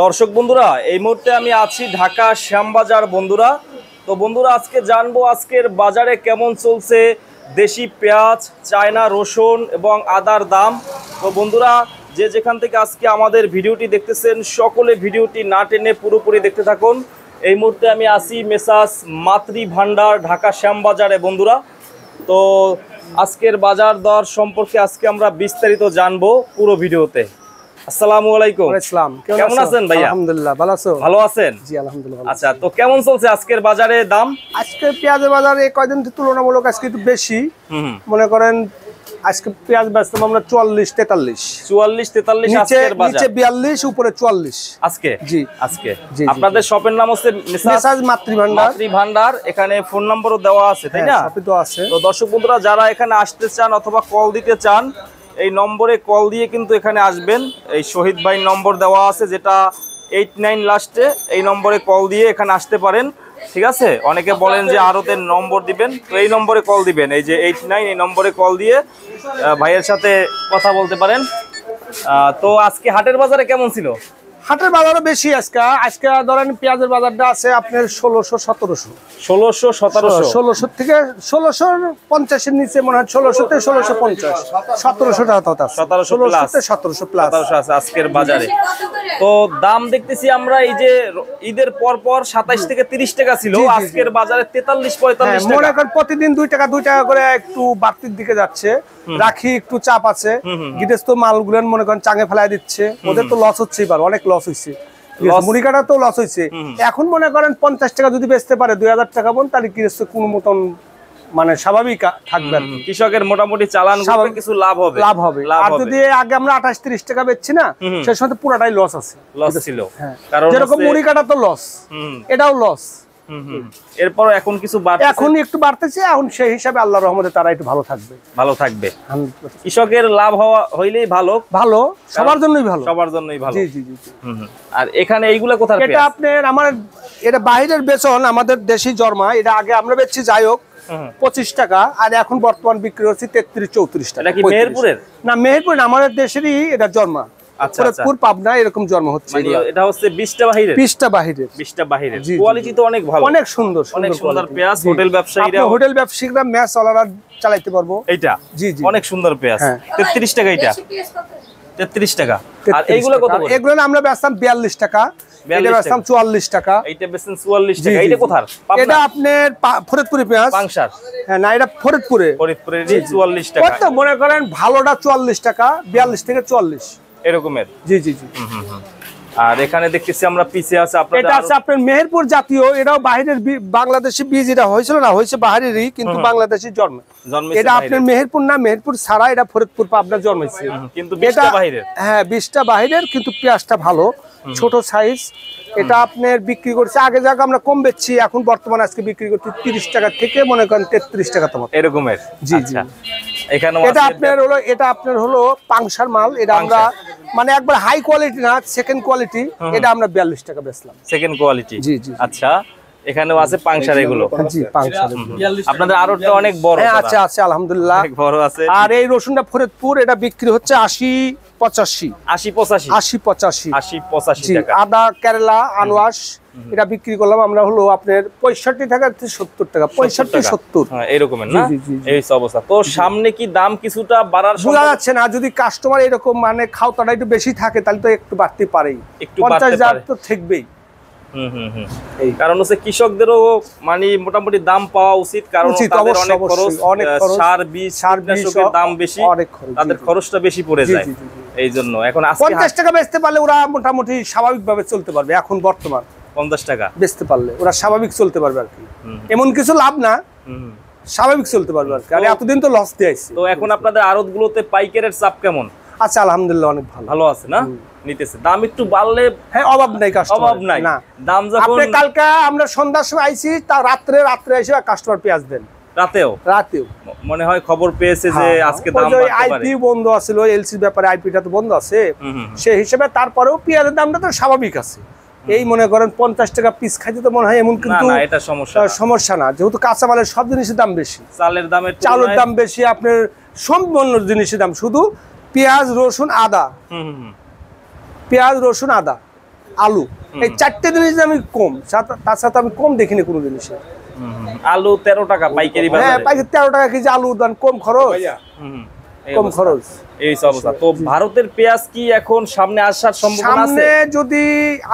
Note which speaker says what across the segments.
Speaker 1: দর্শক বন্ধুরা, এই মুহূর্তে আমি আছি ঢাকা শ্যামবাজার বন্ধুরা। তো বন্ধুরা, আজকে জানবো আজকের বাজারে কেমন চলছে দেশি পেঁয়াজ, চায়না রসুন এবং আদার দাম। তো বন্ধুরা, যে যেখান থেকে আজকে আমাদের ভিডিওটি দেখতেছেন সকলে ভিডিওটি না টেনে পুরোপুরি দেখতে থাকুন। এই মুহূর্তে আমি আছি মেসাস মাতৃ ভান্ডার ঢাকা শ্যামবাজারে বন্ধুরা। তো আজকের বাজার দর সম্পর্কে আজকে আমরা বিস্তারিত জানবো পুরো ভিডিওতে। আসসালামু আলাইকুম।
Speaker 2: আসসালাম,
Speaker 1: কেমন আছেন ভাইয়া?
Speaker 2: আলহামদুলিল্লাহ, ভালো আছো?
Speaker 1: ভালো আছেন?
Speaker 2: জি আলহামদুলিল্লাহ।
Speaker 1: আচ্ছা, তো কেমন চলছে আজকের বাজারে দাম?
Speaker 2: আজকে পেঁয়াজের বাজারে কয়দিন তুলনামূলক আজকে একটু বেশি। মনে করেন আজকে পেঁয়াজ বেচলাম আমরা 44-43
Speaker 1: আজকের বাজার,
Speaker 2: নিচে 42, উপরে 44
Speaker 1: আজকে।
Speaker 2: জি
Speaker 1: আজকে আপনাদের শপের নাম হচ্ছে
Speaker 2: মেসাজ মাতৃ
Speaker 1: ভান্ডার। এখানে ফোন নম্বরও দেওয়া আছে, তাই না?
Speaker 2: সবই তো আছে।
Speaker 1: তো দর্শক বন্ধুরা, যারা এখানে আসতে চান অথবা কল দিতে চান, এই নম্বরে কল দিয়ে কিন্তু এখানে আসবেন। এই শহীদ ভাই নম্বর দেওয়া আছে, যেটা 89 লাস্টে। এই নম্বরে কল দিয়ে এখানে আসতে পারেন, ঠিক আছে? অনেকে বলেন যে আরতের নম্বর দিবেন, তো এই নম্বরে কল দিবেন, এই যে 89, এই নম্বরে কল দিয়ে ভাইয়ের সাথে কথা বলতে পারেন। তো আজকে হাটের বাজারে কেমন ছিল?
Speaker 2: হাটের বাজারও বেশি আজকে ধরেন পেঁয়াজের বাজারটা আছে আপনার 1600-1700 থেকে 1650 এর নিচে মনে হয় 1600 থেকে 1650, 1700 টাকা 1700 প্লাস
Speaker 1: আছে আজকের বাজারে। তো দাম দেখতেছি আমরা এই যে ঈদের পর 27 থেকে 30 টাকা ছিল, আজকের বাজারে 43-45 টাকা।
Speaker 2: মনে করেন প্রতিদিন 2 টাকা করে একটু বাড়তির দিকে যাচ্ছে। রাখি একটু চাপ আছে, গৃহস্থ মালগুলো মনে করেন চাঙে ফেলাই দিচ্ছে, ওদের তো লস হচ্ছে, এবার অনেক লস হয়েছে, মুড়ি কাটা তো লস হয়েছে। এখন মনে করেন 50 টাকা যদি বেচতে পারে 2000 টাকা বোন, তাহলে গৃহস্থ কোনো মতন মানে স্বাভাবিক থাকবে।
Speaker 1: কৃষকের মোটামুটি চালান কিছু লাভ হবে।
Speaker 2: আর যদি আগে আমরা 28-30 টাকা বেচছি না, সেই সময় পুরাটাই লস আছে,
Speaker 1: লস ছিল।
Speaker 2: কারণ যেরকম মুড়ি কাটা তো লস, এটাও লস।
Speaker 1: এরপর এখন কিছু
Speaker 2: এখন একটু বাড়তেছে, এখন সেই হিসাবে আল্লাহর রহমতে তারা একটু ভালো থাকবে।
Speaker 1: কৃষকের লাভ হইলেই ভালো,
Speaker 2: সবার জন্যই ভালো।
Speaker 1: জি। আর এখানে এইগুলা কোথায়?
Speaker 2: এটা আপনার আমার এটা বাইরের বেচন, আমাদের দেশি জর্মা। এটা আগে আমরা বেচছি যাই হোক 25 টাকা, আর এখন বর্তমান বিক্রি হচ্ছে 33-34 টাকা।
Speaker 1: এটা কি মেহেরপুরের?
Speaker 2: না, মেহেরপুর না, আমাদের দেশেরই এটা জর্মা। ফরিদপুর, পাবনা এরকম জন্ম হচ্ছে।
Speaker 1: এটা হচ্ছে 20টা বাহিরের। কোয়ালিটি তো অনেক ভালো,
Speaker 2: অনেক সুন্দর
Speaker 1: পেঁয়াজ।
Speaker 2: হোটেল ব্যবসায়ীরা ম্যাচ ওলারা চালাইতে পারবো
Speaker 1: এটা। জি, অনেক সুন্দর পেঁয়াজ। 33 টাকা এটা, 33 টাকা। আর এইগুলো কত?
Speaker 2: এগুলো আমরা বেচতাম 42 টাকা, এটা বেচতাম 44 টাকা।
Speaker 1: এইটা বেচেন 44 টাকা। এইটা কোথার?
Speaker 2: এটা আপনার ফরিদপুরি পেঁয়াজ,
Speaker 1: পাংশার।
Speaker 2: হ্যাঁ, না এটা ফরিদপুরের 44 টাকা। কত মনে করেন ভালোটা 44 টাকা, 42 থেকে 44
Speaker 1: এরকমের।
Speaker 2: জি।
Speaker 1: আর এখানে দেখতেছি আমরা পিছে আছে আপনাদের,
Speaker 2: এটা আছে আপনার মেহেরপুর জাতীয়। এটাও বাইরের বাংলাদেশি বীজ, এটা হয়েছিল না, হয়েছে বাইরেরই, কিন্তু বাংলাদেশি জন্ম। এটা আপনার মেহেরপুর না, মেহেরপুর ছাড়া এটা ফরিদপুর পাবনা জন্মেছে,
Speaker 1: কিন্তু 20টা বাহিরের।
Speaker 2: হ্যাঁ, 20টা বাহিরের, কিন্তু পেঁয়াজটা ভালো, ছোট সাইজ। এটা আপনার বিক্রি করছে আগে যাক আমরা কম বেচছি, এখন বর্তমানে আজকে বিক্রি করতে 30 টাকা থেকে মনে করেন 33 টাকা তোমার
Speaker 1: এরকমের। জি। এখানে
Speaker 2: এটা আপনার হলো পাংশার মাল। এটা আমরা মানে একবার হাই কোয়ালিটি না, সেকেন্ড কোয়ালিটি। এটা আমরা 42 টাকা বেচলাম,
Speaker 1: সেকেন্ড কোয়ালিটি। জি। আচ্ছা, এখানেও আছে পাংশার এগুলো।
Speaker 2: জি, পাংশার।
Speaker 1: আপনাদের আড়তটা অনেক বড়।
Speaker 2: হ্যাঁ, আছে আলহামদুলিল্লাহ, অনেক বড় আছে। আর এই রসুনটা ফরিদপুর, এটা বিক্রি হচ্ছে 80-85 টাকা। আদা কেরালা আনোয়াস, এটা বিক্রি করলাম আমরা হলো আপনার 65 টাকা থেকে 70 টাকা, 65-70
Speaker 1: এরকমের না, এই অবস্থা। তো সামনে কি দাম কিছুটা বাড়ার
Speaker 2: বোঝা যাচ্ছে না। যদি কাস্টমার এরকম মানে খাওয়াটা একটু বেশি থাকে, তাহলে তো একটু বাড়তে পারেই, 50,000 তো থাকবেই।
Speaker 1: কারণ হচ্ছে কৃষকদেরও মানে মোটামুটি দাম পাওয়া উচিত, কারণ তাদের অনেক খরচ, সার বীজ কীটনাশকের দাম বেশি, তাদের খরচটা বেশি পড়ে যায়। এই জন্য এখন
Speaker 2: 50 টাকা বেচতে পারলে ওরা মোটামুটি স্বাভাবিকভাবে চলতে পারবে। এখন বর্তমান
Speaker 1: 50 টাকা
Speaker 2: বেচতে পারলে ওরা স্বাভাবিক চলতে পারবে আর কি, এমন কিছু লাভ না, স্বাভাবিক চলতে পারবে আর কি। আর এতদিন তো লস দিয়েছে।
Speaker 1: তো এখন আপনাদের আড়তগুলোতে পাইকারের চাপ কেমন?
Speaker 2: আচ্ছা, আলহামদুলিল্লাহ অনেক ভালো আছে না,
Speaker 1: নিতেছে। দাম একটু বাড়লে
Speaker 2: হ্যাঁ, অভাব নাই,
Speaker 1: অভাব নাই না। দাম যখন
Speaker 2: কালকে আমরা সন্ধ্যার সময় আইছি, তা রাত্রে এসে কাস্টমার পেঁয়াজ দেন, রাতেও
Speaker 1: মনে হয় খবর পেয়েছে যে আজকে দাম বাড়তে পারে।
Speaker 2: আইপি বন্ধ আছিল, এলসি ব্যাপারে আইপিটা তো বন্ধ আছে, সেই হিসেবে তারপরেও পেঁয়াজের দামটা তো স্বাভাবিক আছে। এই মনে করেন 50 টাকা পিস খাইতে তো মনে হয় এমন, কিন্তু
Speaker 1: এটা
Speaker 2: সমস্যা না, যেহেতু কাঁচামালের সব জিনিসের দাম বেশি, চালের দাম বেশি, আপনার সম্পূর্ণ জিনিসের দাম, শুধু পেঁয়াজ রসুন আদা পেঁয়াজ, রসুন, আদা, আলু, এই 4টে জিনিস আমি কম, তার সাথে আমি কম দেখিনি কোনো জিনিসে।
Speaker 1: আলু 13 টাকা পাইকারি
Speaker 2: হ্যাঁ,
Speaker 1: বাজারে।
Speaker 2: পাইকারি 13 টাকা কেজি আলু দাম, কম খরচ,
Speaker 1: এই
Speaker 2: কম
Speaker 1: অবস্থা।
Speaker 2: খরচ।
Speaker 1: এই অবস্থা। তো ভারতের পেঁয়াজ কি এখন সামনে আসার সম্ভাবনা আছে?
Speaker 2: সামনে যদি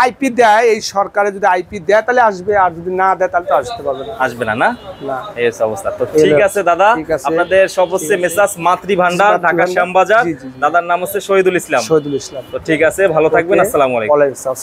Speaker 2: আইপি দেয়, এই সরকারে যদি আইপি দেয় তাহলে আসবে, আর যদি না দেয় তাহলে তো আসতে পারবে না।
Speaker 1: আসবে না, না?
Speaker 2: না।
Speaker 1: এই অবস্থা। তো ঠিক আছে দাদা,
Speaker 2: ঠিক আছে।
Speaker 1: আপনাদের সব হচ্ছে মেসাজ মাতৃ ভান্ডার,
Speaker 2: মাতৃ
Speaker 1: ঢাকা
Speaker 2: ভান্ডার।
Speaker 1: শ্যামবাজার।
Speaker 2: জি, জি, জি।
Speaker 1: দাদার নাম হচ্ছে শহীদুল ইসলাম।
Speaker 2: শহীদুল ইসলাম।
Speaker 1: তো ঠিক আছে, ভালো থাকবেন। আসসালামু আলাইকুম।
Speaker 2: ওয়ালাইকুম আসসালাম।